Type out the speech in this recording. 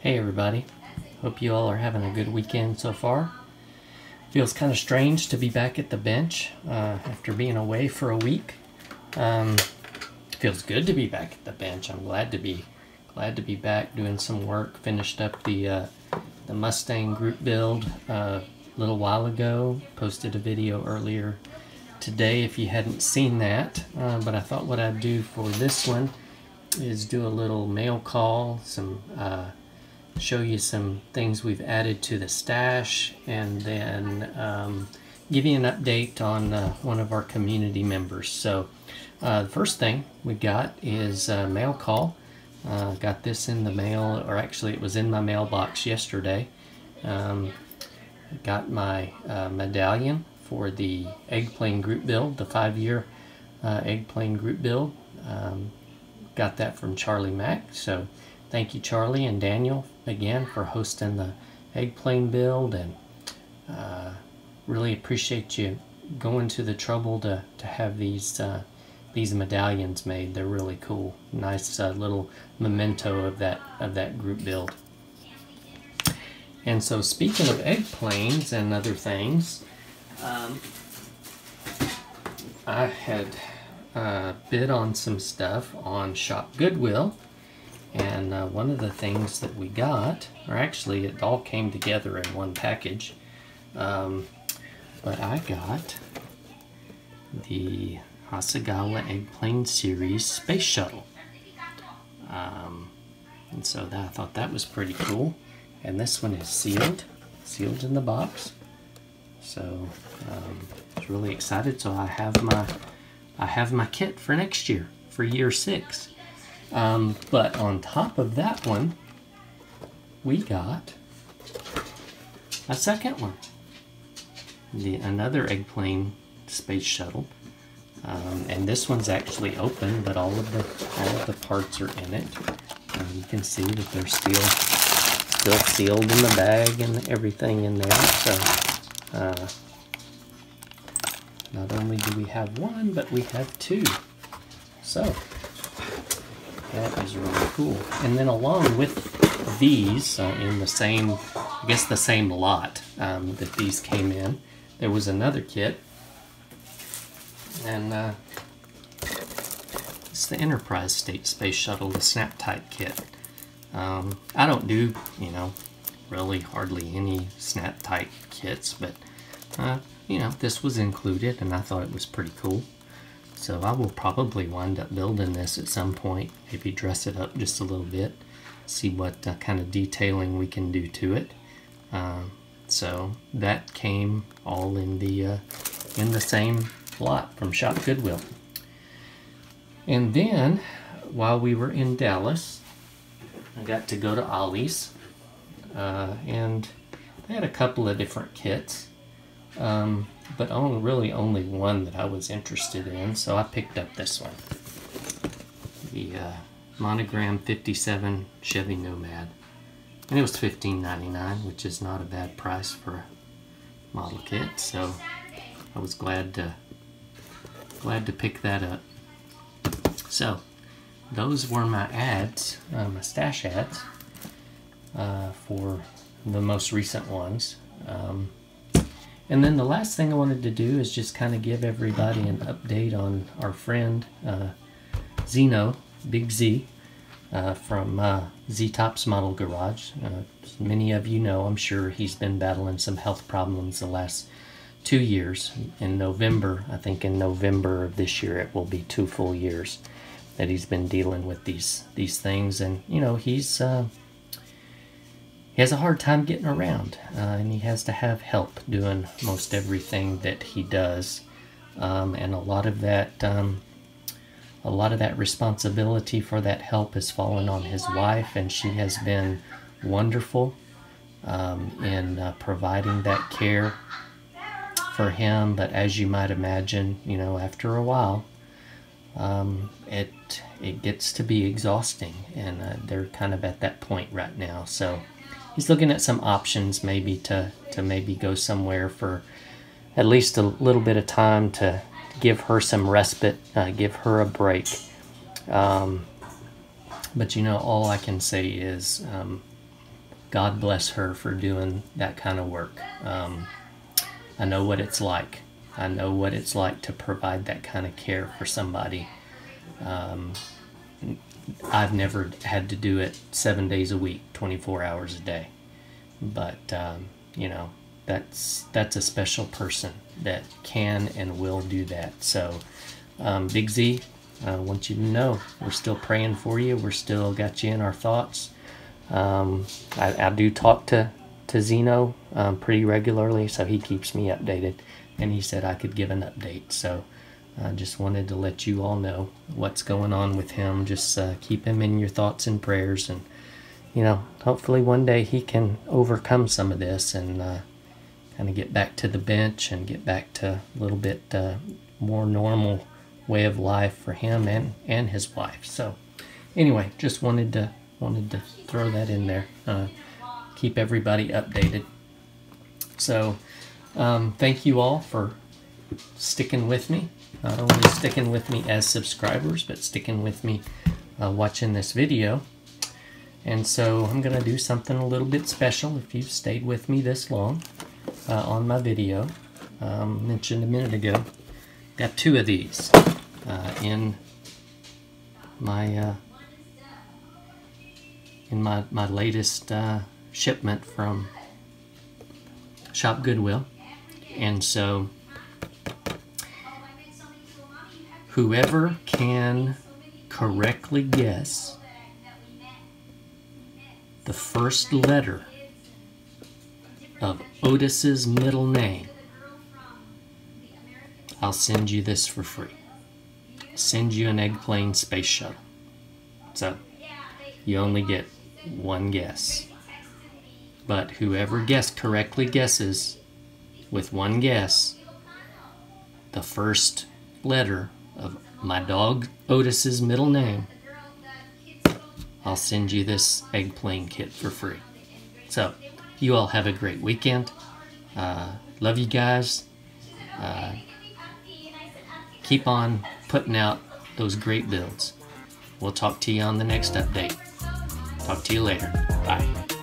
Hey everybody, hope you all are having a good weekend so far. Feels kind of strange to be back at the bench after being away for a week. Feels good to be back at the bench. I'm glad to be back doing some work. Finished up the Mustang group build a little while ago. Posted a video earlier today if you hadn't seen that. But I thought what I'd do for this one is do a little mail call, show you some things we've added to the stash, and then give you an update on one of our community members. So the first thing we got is a mail call. Got this in the mail, or actually it was in my mailbox yesterday. Got my medallion for the Eggplane group build, the 5-year Eggplane group build. Got that from Charlie Mack, so thank you Charlie and Daniel again for hosting the Eggplane build, and really appreciate you going to the trouble to have these medallions made. They're really cool. Nice little memento of that group build. And so speaking of Eggplanes and other things, I had bid on some stuff on Shop Goodwill, and one of the things that we got, or actually it all came together in one package, but I got the Hasegawa Eggplane Series Space Shuttle, and so I thought that was pretty cool. And this one is sealed in the box, so I was really excited. So I have my kit for next year, for year 6. But on top of that one, we got a second one, another Eggplane Space Shuttle, and this one's actually open, but all of the parts are in it. You can see that they're still sealed in the bag and everything in there. So not only do we have one, but we have 2. So that is really cool. And then along with these, in the same, I guess the same lot that these came in, there was another kit, and it's the Enterprise Space Shuttle, the Snap Tight kit. I don't do, really hardly any Snap Tight kits, but this was included, and I thought it was pretty cool. So I will probably wind up building this at some point, maybe dress it up just a little bit, see what kind of detailing we can do to it. So that came all in the same lot from Shop Goodwill. And then, while we were in Dallas, I got to go to Ollie's, and they had a couple of different kits. But really only one that I was interested in, so I picked up this one. The Monogram 57 Chevy Nomad. And it was $15.99, which is not a bad price for a model kit, so I was glad to pick that up. So, those were my ads, my stash ads, for the most recent ones. And then the last thing I wanted to do is just kind of give everybody an update on our friend Zeno, Big Z, from Z-Tops Model Garage. As many of you know, I'm sure he's been battling some health problems the last 2 years. In November, I think in November of this year, it will be 2 full years that he's been dealing with these things. And, he has a hard time getting around, and he has to have help doing most everything that he does, and a lot of that responsibility for that help has fallen on his wife, and she has been wonderful in providing that care for him. But as you might imagine, after a while, it gets to be exhausting, and they're kind of at that point right now. So he's looking at some options, maybe to maybe go somewhere for at least a little bit of time to give her some respite, give her a break. But all I can say is God bless her for doing that kind of work. I know what it's like. I know what it's like to provide that kind of care for somebody. I've never had to do it 7 days a week, 24 hours a day. But, you know, that's a special person that can and will do that. So, Big Z, I want you to know we're still praying for you. We're still got you in our thoughts. I do talk to Zeno pretty regularly, so he keeps me updated. And he said I could give an update. So I just wanted to let you all know what's going on with him. Just keep him in your thoughts and prayers. And, you know, hopefully one day he can overcome some of this and kind of get back to the bench and get back to a little bit more normal way of life for him and his wife. So anyway, just wanted to throw that in there. Keep everybody updated. So thank you all for sticking with me. Not only sticking with me as subscribers, but sticking with me watching this video. And so I'm going to do something a little bit special if you've stayed with me this long on my video. Mentioned a minute ago, got 2 of these in my latest shipment from Shop Goodwill. And so whoever can correctly guess the first letter of Otis's middle name, I'll send you this for free. Send you an Eggplane space shuttle. So you only get 1 guess. But whoever correctly guesses with 1 guess the first letter of my dog Otis's middle name, I'll send you this Eggplane kit for free. So you all have a great weekend. Love you guys. Keep on putting out those great builds. We'll talk to you on the next update. Talk to you later. Bye.